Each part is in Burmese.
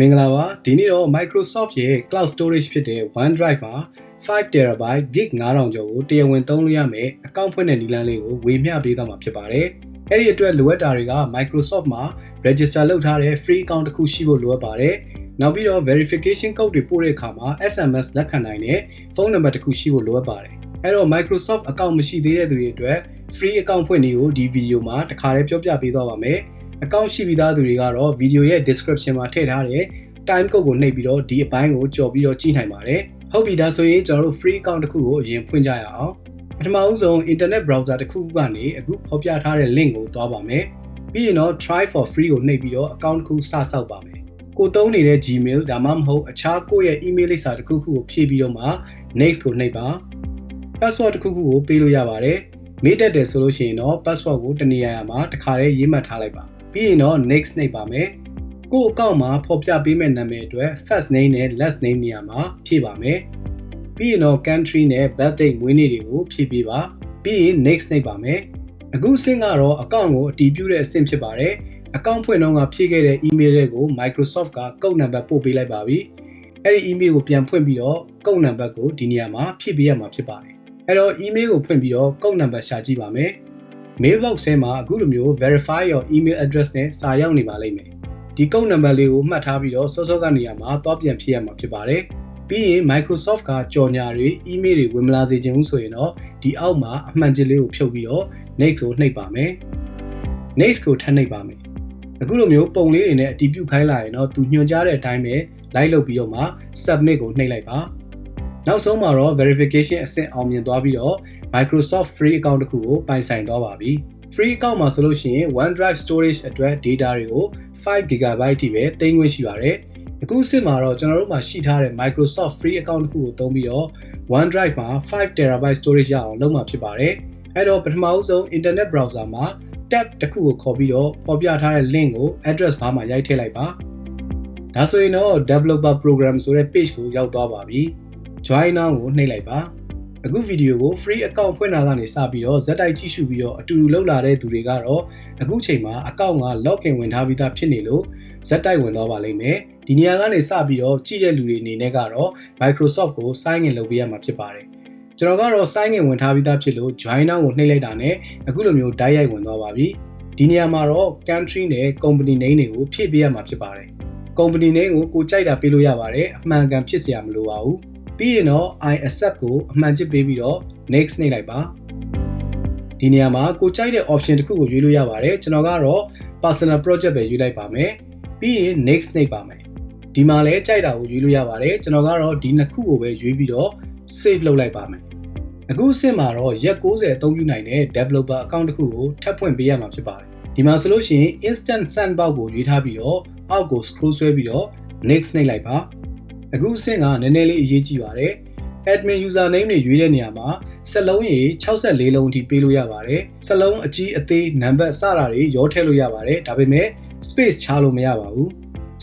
မင်္ဂလာပါဒီနေ့တော့ Microsoft ရဲ့ Cloud Storage ဖြစ်တဲ့ OneDrive မှာ 5TB gig 9000ကျော်ကိုတရားဝင်သုံးလို့ရမယ်အကောင့်ဖွင့်တဲ့နည်းလမ်းလေးကိုဝေမျှပေးသွားမှာဖြစ်ပါတယ်။အဲ့ဒီအတွက်လိုအပ်တာတွေက Microsoft မှာ register လုပ်ထားတဲ့ free account တစ်ခုရှိဖို့လိုအပ်ပါတယ်။နောက်ပြီးတော့ verification code တွေပို့တဲ့အခါမှာ SMS လက်ခံနိုင်တဲ့ဖုန်းနံပါတ်တစ်ခုရှိဖို့လိုအပ်ပါတယ်။အဲ့တော့ Microsoft account မရှိသေးတဲ့သူတွေအတွက် free account ဖွင့်နည်းကိုဒီဗီဒီယိုမှာတစ်ခါတည်းပြောပြပေးသွားပါမယ်။ account ရှိပြီးသားသူတွေကတော့ဗီဒီယိုရဲ့ description မှာထည့်ထားတဲ့ time code ကိုနှိပ်ပြီးတော့ဒီအပိုင်းကိုကြော်ပြီးတော့ကြည့်နိုင်ပါတယ်။ဟုတ်ပြီဒါဆိုရင်ကျွန်တော်တို့ free account တစ်ခုကိုအရင်ဖွင့်ကြရအောင်။ပထမဦးဆုံး internet browser တစ်ခုကနေအခုဖော်ပြထားတဲ့ link ကိုသွားပါမယ်။ပြီးရင်တော့ try for free ကိုနှိပ်ပြီးတော့ account တစ်ခုစဆောက်ပါမယ်။ကိုသုံးနေတဲ့ Gmail ဒါမှမဟုတ်အခြားကိုယ့်ရဲ့ email လိပ်စာတစ်ခုခုကိုဖြည့်ပြီးတော့မှ next ကိုနှိပ်ပါ။ password တစ်ခုခုကိုပေးလို့ရပါတယ်။မေ့တတ်တယ်ဆိုလို့ရှိရင်တော့ password ကိုတနေရာမှာတစ်ခါတည်းရေးမှတ်ထားလိုက်ပါ။ပြီးရင်တော့ next နှိပ်ပါမယ်။ကိုယ့်အကောင့်မှာဖော်ပြပေးမဲ့နာမည်အတွက် first name နဲ့ last name နေရာမှာဖြည့်ပါမယ်။ပြီးရင်တော့ country နဲ့ birth date မွေးနေ့တွေကိုဖြည့်ပေးပါ။ပြီးရင် next နှိပ်ပါမယ်။အခုအဆင့်ကတော့အကောင့်ကိုအတည်ပြုတဲ့အဆင့်ဖြစ်ပါတယ်။အကောင့်ဖွင့်တော့ကဖြည့်ခဲ့တဲ့ email တွေကို Microsoft ကကုတ်နံပါတ်ပို့ပေးလိုက်ပါပြီ။အဲ့ဒီ email ကိုပြန်ဖွင့်ပြီးတော့ကုတ်နံပါတ်ကိုဒီနေရာမှာဖြည့်ပေးရမှာဖြစ်ပါတယ်။အဲ့တော့ email ကိုဖွင့်ပြီးတော့ကုတ်နံပါတ်ရှာကြည့်ပါမယ်။ mailbox ထဲမှာအခုလိုမျိုး verify your email address နဲ့စာရောက်နေပါလိမ့်မယ်။ဒီကုတ်နံပါတ်လေးကိုမှတ်ထားပြီးတော့စောစောကနေရာမှာသွားပြန်ဖြည့်ရမှာဖြစ်ပါတယ်။ပြီးရင် Microsoft ကကြော်ညာတွေ email တွေဝင်မလာစေချင်ဘူးဆိုရင်တော့ဒီအောက်မှာအမှန်ချစ်လေးကိုဖြုတ်ပြီးတော့ next ကိုနှိပ်ပါမယ်။ next ကိုထပ်နှိပ်ပါမယ်။အခုလိုမျိုးပုံလေးတွေနဲ့အတည်ပြုခိုင်းလာရင်တော့သူညွှန်ကြားတဲ့အတိုင်းပဲလိုက်လုပ်ပြီးတော့မှ submit ကိုနှိပ်လိုက်ပါ။နောက်ဆုံးမှာတော့ verification အဆင့်အောင်မြင်သွားပြီးတော့ Microsoft free account တစ်ခုကိုပိုင်ဆိုင်သွားပါပြီ။ free account မှာဆိုလို့ရှိရင် OneDrive storage အတွက် data တွေကို 5GB ထိပဲသိမ်းခွင့်ရှိပါတယ်။အခုအဆင့်မှာတော့ကျွန်တော်တို့မှာရှိထားတဲ့ Microsoft free account တစ်ခုကိုသုံးပြီးတော့ OneDrive မှာ 5TB storage ရအောင်လုပ်မှာဖြစ်ပါတယ်။အဲ့တော့ပထမဦးဆုံး internet browser မှာ tab တစ်ခုကိုခေါ်ပြီးတော့ပေါ်ပြထားတဲ့ link ကို address bar မှာရိုက်ထည့်လိုက်ပါ။ဒါဆိုရင်တော့ developer program ဆိုတဲ့ page ကိုရောက်သွားပါပြီ။ join now ကိုနှိပ်လိုက်ပါ။အခုဗီဒီယိုကို free account ဖွင့်တာကနေစပြီးတော့ဇက်တိုက်ကြည့်ရှုပြီးတော့အတူတူလောက်လာတဲ့သူတွေကတော့အခုချိန်မှာအကောင့်က login ဝင်ထားပြီးသားဖြစ်နေလို့ဇက်တိုက်ဝင်သွားပါလိမ့်မယ်။ဒီနေရာကနေစပြီးတော့ကြည့်တဲ့လူတွေအနေနဲ့ကတော့ Microsoft ကို sign in လုပ်ပေးရမှာဖြစ်ပါတယ်။ကျွန်တော်ကတော့ sign in ဝင်ထားပြီးသားဖြစ်လို့ join now ကိုနှိပ်လိုက်တာနဲ့အခုလိုမျိုးတိုက်ရိုက်ဝင်သွားပါပြီ။ဒီနေရာမှာတော့ country နဲ့ company name တွေကိုဖြည့်ပေးရမှာဖြစ်ပါတယ်။ company name ကိုကိုကြိုက်တာပေးလို့ရပါတယ်။အမှန်ကန်ဖြစ်စရာမလိုပါဘူး။ပြီးရင်တော့ I accept ကိုအမှန်ချစ်ပေးပြီးတော့ next နှိပ်လိုက်ပါဒီနေရာမှာကိုကြိုက်တဲ့ option တစ်ခုကိုရွေးလို့ရပါတယ်ကျွန်တော်ကတော့ personal project ပဲရွေးလိုက်ပါမယ်ပြီးရင် next နှိပ်ပါမယ်ဒီမှာလည်းကြိုက်တာကိုရွေးလို့ရပါတယ်ကျွန်တော်ကတော့ဒီနှစ်ခုကိုပဲရွေးပြီးတော့ save လုပ်လိုက်ပါမယ်အခုအဆင့်မှာတော့ရက်90အသုံးပြုနိုင်တဲ့ developer account တစ်ခုကိုထပ်ဖွင့်ပေးရမှာဖြစ်ပါတယ်ဒီမှာဆိုလို့ရှိရင် instant sandbox ကိုရွေးထားပြီးတော့အောက်ကို scroll ဆွဲပြီးတော့ next နှိပ်လိုက်ပါအခုအဆင့်ကနည်းနည်းလေးအရေးကြီးပါတယ် admin username တွေရွေးတဲ့နေရာမှာစက်လုံးရေ64လုံးအထိပေးလို့ရပါတယ်စက်လုံးအကြီးအသေးနံပါတ်စတာတွေရောထည့်လို့ရပါတယ်ဒါပေမဲ့ space ချလို့မရပါဘူး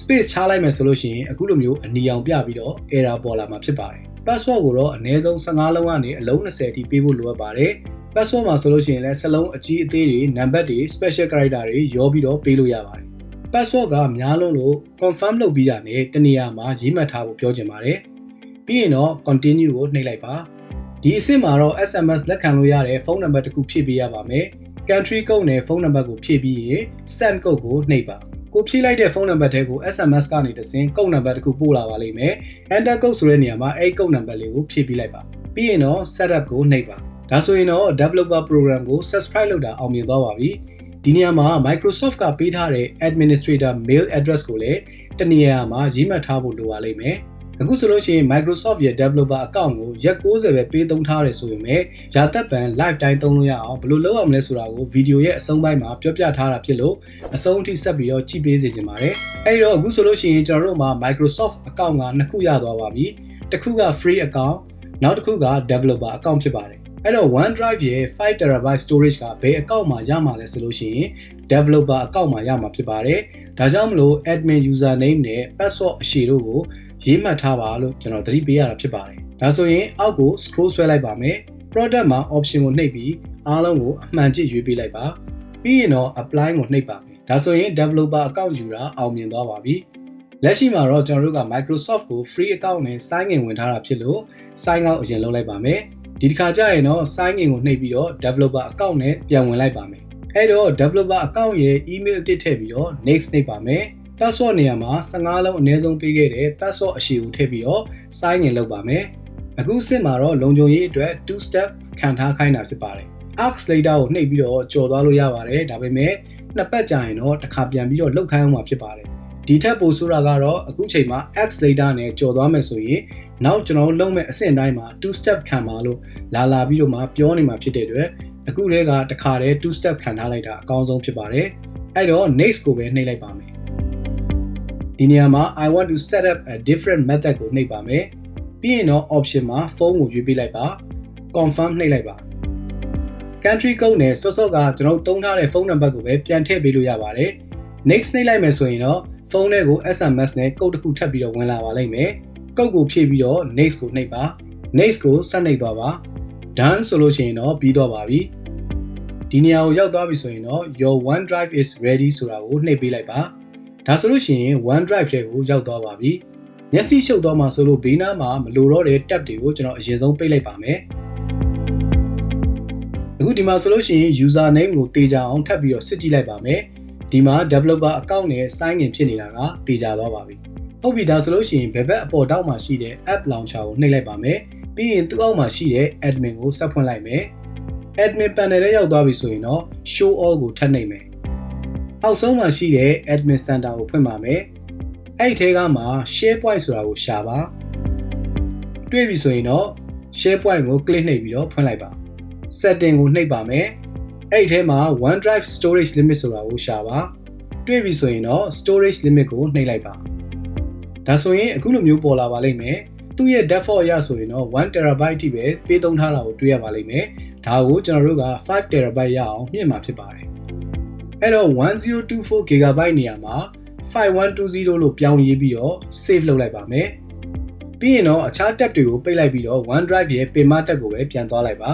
space ချလိုက်မယ်ဆိုလို့ရှိရင်အခုလိုမျိုးအနီအောင်ပြပြီးတော့ error ပေါ်လာမှာဖြစ်ပါတယ် password ကိုတော့အနည်းဆုံး15လုံးကနေအလုံး20အထိပေးဖို့လိုအပ်ပါတယ် password မှာဆိုလို့ရှိရင်လည်းစက်လုံးအကြီးအသေးတွေနံပါတ်တွေ special character တွေရောပြီးတော့ပေးလို့ရပါတယ် password ကများလုံးလို့ confirm လုပ်ပြီးတာနဲ့တနေရာမှာရေးမှတ်ထားဖို့ပြောချင်ပါတယ်ပြီးရင်တော့ continue ကိုနှိပ်လိုက်ပါဒီအဆင့်မှာတော့ SMS လက်ခံလို့ရတဲ့ဖုန်းနံပါတ်တစ်ခုဖြည့်ပေးရပါမယ် country code နဲ့ဖုန်းနံပါတ်ကိုဖြည့်ပြီးရင် send code ကိုနှိပ်ပါကိုဖြည့်လိုက်တဲ့ဖုန်းနံပါတ်ထဲကို SMS ကနေတဆင့် code နံပါတ်တစ်ခုပို့လာပါလိမ့်မယ် enter code ဆိုတဲ့နေရာမှာအဲ့ code နံပါတ်လေးကိုဖြည့်ပေးလိုက်ပါပြီးရင်တော့ setup ကိုနှိပ်ပါဒါဆိုရင်တော့ developer program ကို subscribe လုပ်တာအောင်မြင်သွားပါပြီဒီနေရာမှာ Microsoft ကပေးထားတဲ့ administrator mail address ကိုလည်းတနေရာမှာရေးမှတ်ထားဖို့လိုပါလိမ့်မယ်အခုဆိုလို့ရှိရင် Microsoft ရဲ့ developer account ကိုရက်90ပဲပေးသုံးထားတယ်ဆိုပေမဲ့ရာသက်ပံ live တိုင်းသုံးလို့ရအောင်ဘယ်လိုလုပ်ရမလဲဆိုတာကိုဗီဒီယိုရဲ့အဆုံးပိုင်းမှာပြောပြထားတာဖြစ်လို့အဆုံးအထိဆက်ပြီးတော့ကြည့်ပေးစေချင်ပါတယ်အဲဒီတော့အခုဆိုလို့ရှိရင်ကျွန်တော်တို့မှာ Microsoft account ကနှစ်ခုရသွားပါပြီတစ်ခုက free account နောက်တစ်ခုက developer account ဖြစ်ပါတယ်အဲ့တော့ OneDrive ရဲ့ 5TB storage ကဘယ် account မှာရမှာလဲဆိုလို့ရှိရင် developer account မှာရမှာဖြစ်ပါတယ်ဒါကြောင့်မလို့ admin username နဲ့ password အရှည်တို့ကိုရေးမှတ်ထားပါလို့ကျွန်တော်သတိပေးရတာဖြစ်ပါတယ်ဒါဆိုရင်အောက်ကို scroll ဆွဲလိုက်ပါမယ် product မှာ option ကိုနှိပ်ပြီးအားလုံးကိုအမှန်ကြည့်ရွေးပေးလိုက်ပါပြီးရင်တော့ apply ကိုနှိပ်ပါမယ်ဒါဆိုရင် developer account ယူတာအောင်မြင်သွားပါပြီ လက်ရှိမှာတော့ကျွန်တော်တို့က Microsoft ကို free account နဲ့ sign in ဝင်ထားတာဖြစ်လို့ sign out အရင်လုပ်လိုက်ပါမယ်ဒီတစ်ခါကျရင်တော့ sign in ကိုနှိပ်ပြီးတော့ developer account နဲ့ပြန်ဝင်လိုက်ပါမယ်အဲ့တော့ developer account ရဲ့ email အသစ်ထည့်ပြီးတော့ next နှိပ်ပါမယ် password နေရာမှာ15လုံးအနည်းဆုံးပေးခဲ့တဲ့ password အရှိကိုထည့်ပြီးတော့ sign in လုပ်ပါမယ်အခုစစ်မှာတော့လုံခြုံရေးအတွက် two step ခံထားခိုင်းတာဖြစ်ပါတယ် 𝗢𝗲𝗄𝗃𝗃𝗏 ကိုနှိပ်ပြီးတော့ကြော်သွားလို့ရပါတယ်ဒါပေမဲ့နှစ်ပတ်ကြာရင်တော့တစ်ခါပြန်ပြီးတော့လှုပ်ခိုင်းအောင်မှာဖြစ်ပါတယ်ဒီထက်ပိုဆိုးတာကတော့အခုချိန်မှာ 𝗢𝗲𝗄𝗃𝗃 နဲ့ကြော်သွားမယ်ဆိုရင်နောက်ကျွန်တော်တို့လုံးမဲ့အဆင့်တိုင်းမှာ two step ခံပါလို့လာပြီးတော့မှပြောနေမှာဖြစ်တဲ့အတွက်အခုတည်းကတစ်ခါတည်း two step ခံထားလိုက်တာအကောင်းဆုံးဖြစ်ပါတယ်အဲ့တော့ next ကိုပဲနှိပ်လိုက်ပါမယ်ဒီနေရာမှာ I want to set up a different method ကိုနှိပ်ပါမယ်ပြီးရင်တော့ option မှာဖုန်းကိုရွေးပေးလိုက်ပါ confirm နှိပ်လိုက်ပါ country code နဲ့စောကကျွန်တော်တို့သုံးထားတဲ့ဖုန်းနံပါတ်ကိုပဲပြန်ထည့်ပေးလို့ရပါတယ် next နှိပ်လိုက်မယ်ဆိုရင်တော့ဖုန်းထဲကို SMS နဲ့ code တစ်ခုထပ်ပြီးတော့ဝင်လာပါလိမ့်မယ် code ကိုဖြည့်ပြီးတော့ next ကိုနှိပ်ပါ next ကိုဆက်နှိပ်သွားပါ done ဆိုလို့ရှိရင်တော့ပြီးသွားပါပြီဒီနေရာကိုရောက်သွားပြီဆိုရင်တော့ your OneDrive is ready ဆိုတာကိုနှိပ်ပေးလိုက်ပါဒါဆိုလို့ရှိရင် OneDrive ထဲကိုရောက်သွားပါပြီမျက်စိရှုပ်သွားမှာဆိုလို့ဘေးနားမှာမလိုတော့တဲ့ tab တွေကိုကျွန်တော်အရင်ဆုံးပိတ်လိုက်ပါမယ်အခုဒီမှာဆိုလို့ရှိရင် user name ကိုတေချာအောင်ထပ်ပြီးတော့စစ်ကြည့်လိုက်ပါမယ်ဒီမှာ developer account နဲ့ sign in ဖြစ်နေတာကတေချာသွားပါပြီဟုတ်ပြီဒါဆိုလို့ရှိရင်ဘယ်ဘက်အပေါ်တောက်မှာရှိတဲ့ app launcher ကိုနှိပ်လိုက်ပါမယ်ပြီးရင်သူ့အောက်မှာရှိတဲ့ admin ကိုဆက်ဖွင့်လိုက်မယ် admin panel ထဲရောက်သွားပြီဆိုရင်တော့ show all ကိုထပ်နှိပ်မယ်အောက်ဆုံးမှာရှိတဲ့ admin center ကိုဖွင့်ပါမယ်အဲ့ထဲကမှ SharePoint ဆိုတာကိုရှာပါတွေ့ပြီဆိုရင်တော့ SharePoint ကို click နှိပ်ပြီးတော့ဖွင့်လိုက်ပါ setting ကိုနှိပ်ပါမယ်အဲ့ထဲမှာ OneDrive storage limit ဆိုတာကိုရှာပါတွေ့ပြီဆိုရင်တော့ storage limit ကိုနှိပ်လိုက်ပါဒါဆိုရင်အခုလိုမျိုးပေါ်လာပါလိမ့်မယ်သူ့ရဲ့ default ရဆိုရင်တော့ 1TB ထိပဲပေးသုံးထားတာကိုတွေ့ရပါလိမ့်မယ်ဒါကိုကျွန်တော်တို့က 5TB ရအောင်မြင့်မှာဖြစ်ပါတယ်အဲ့တော့ 1024GB နေရာမှာ5120လို့ပြောင်းရေးပြီးတော့ save လုပ်လိုက်ပါမယ်ပြီးရင်တော့အခြား tab တွေကိုပိတ်လိုက်ပြီးတော့ OneDrive ရဲ့ pema tab ကိုပဲပြန်သွားလိုက်ပါ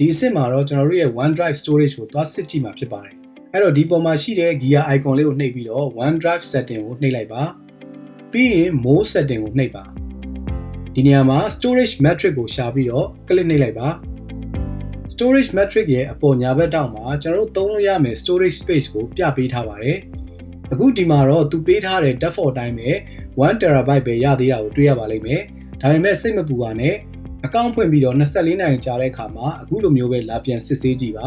ဒီအဆင့်မှာတော့ကျွန်တော်တို့ရဲ့ OneDrive storage ကိုသွားစစ်ကြည့်မှာဖြစ်ပါတယ်အဲ့တော့ဒီပေါ်မှာရှိတဲ့ gear icon လေးကိုနှိပ်ပြီးတော့ OneDrive setting ကိုနှိပ်လိုက်ပါပြီးရင် more setting ကိုနှိပ်ပါဒီနေရာမှာ storage metric ကိုရှာပြီးတော့ click နှိပ်လိုက်ပါ storage metric ရဲ့အပေါ်ညာဘက်တောက်မှာကျွန်တော်တို့သုံးလို့ရမယ် storage space ကိုပြပေးထားပါတယ်အခုဒီမှာတော့သူပေးထားတဲ့ default အတိုင်းပဲ 1TB ပဲရသေးတာကိုတွေ့ရပါလိမ့်မယ်ဒါပေမဲ့စိတ်မပူပါနဲ့အကောင့်ဖွင့်ပြီးတော့24နာရီကြာတဲ့အခါမှာအခုလိုမျိုးပဲလာပြန်စစ်ဆေးကြည့်ပါ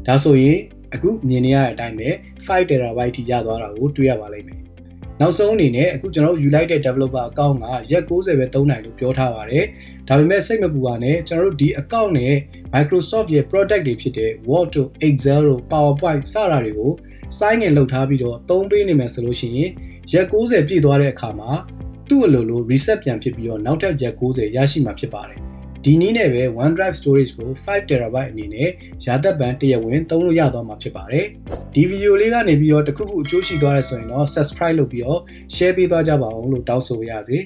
ဒါဆိုရင်အခုမြင်နေရတဲ့အတိုင်းပဲ 5TB ထိရသွားတာကိုတွေ့ရပါလိမ့်မယ်နောက်ဆုံးအနေနဲ့အခုကျွန်တော်တို့ယူလိုက်တဲ့ developer account ကရက်60ပဲသုံးနိုင်လို့ပြောထားပါတယ်ဒါပေမဲ့စိတ်မပူပါနဲ့ကျွန်တော်တို့ဒီ account နဲ့ Microsoft ရဲ့ product တွေဖြစ်တဲ့ Word တို့ Excel တို့ PowerPoint စတာတွေကို sign in လုပ်ထားပြီးတော့သုံးပေးနေမယ်ဆိုလို့ရှိရင်ရက်60ပြည့်သွားတဲ့အခါမှာသူ့အလိုလို reset ပြန်ဖြစ်ပြီးတော့နောက်ထပ်ရက်60ရရှိမှာဖြစ်ပါတယ်ဒီနည်းနဲ့ပဲ OneDrive storage ကို 5TB အနေနဲ့ရာသက်ပန်တရားဝင်သုံးလို့ရသွားမှာဖြစ်ပါတယ်ဒီဗီဒီယိုလေးကနေပြီးတော့တခုခုအကျိုးရှိသွားရဆိုရင်တော့ subscribe လုပ်ပြီးတော့ share ပေးသွားကြပါအောင်လို့တောင်းဆိုရစေ